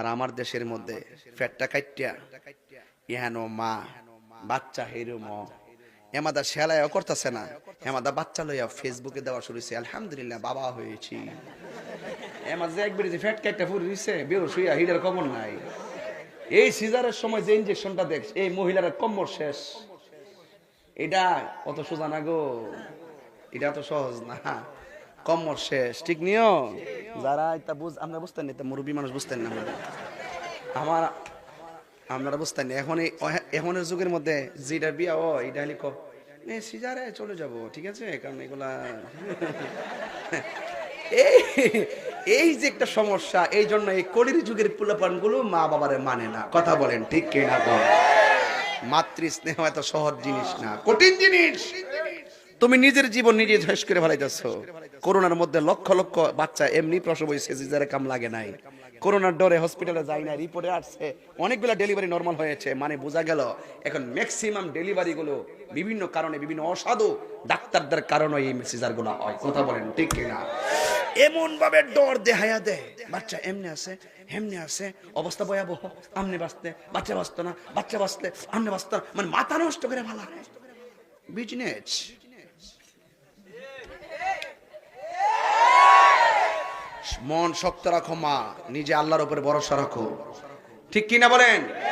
আর আমার দেশের মধ্যে ফ্যাটটা কাইটিয়া ইহানো মা বাচ্চা হেরুম এমাদা সেলাইও করতেছে না, এমাদা বাচ্চা লইয়া ফেসবুকে দেওয়া শুরু হয়েছে, আলহামদুলিল্লাহ বাবা হয়েছি। এমাদ যে একবারে যে ফ্যাট কাইটটা ফুল হইছে বেরোস হইয়া হিডার খবর নাই। এই সিজারের সময় যে ইনজেকশনটা দেখ এই মহিলার কম্বর শেষ। এটা অত সোজা না গো, এটা তো সহজ না, কম্বর শেষ। ঠিক নিও যারা এটা আমরা বুঝতেন না, মুরব্বী মানুষ বুঝতেন না, আমার আপনারা বুঝতেন না। এখন এখনের যুগের মধ্যে যেটা বিয়া ও এটা হলে সিজারে চলে যাব, ঠিক আছে, কারণ এগুলা এই এই যে একটা সমস্যা, এই জন্য এই কলির যুগের পোলাপান গুলো মা বাবারে মানে না। কথা বলেন ঠিক কিনা? মাতৃ স্নেহ এত সহজ জিনিস না, কঠিন জিনিস। তুমি নিজের জীবন নিজে শেষ করে ফেলাইতেছ। করোনার মধ্যে লক্ষ লক্ষ বাচ্চা এমনি প্রসব হয়েছে, সিজারে কাম লাগে নাই, করোনার ডরে হসপিটালে যায় না, রিপোর্টে আসছে অনেকগুলো ডেলিভারি নরমাল হয়েছে। মানে বোঝা গেল এখন ম্যাক্সিমাম ডেলিভারি গুলো বিভিন্ন কারণে, বিভিন্ন অসাধু ডাক্তারদের কারণে এই সিজার গুলো হয়। কথা বলেন ঠিক কিনা? এমন ভাবে ডর দেখায়া দেয়, বাচ্চা এমনি আছে হেমনি আছে, অবস্থা ভয়াবহ, আমনে বাঁচতে বাচ্চা বাঁচত না, বাচ্চা বাঁচলে আমনে বাঁচত না, মানে মাথা নষ্ট করে ভালো বিজনেস। মন শক্ত রাখো মা, নিজে আল্লাহর উপরে ভরসা রাখো। ঠিক কিনা বলেন?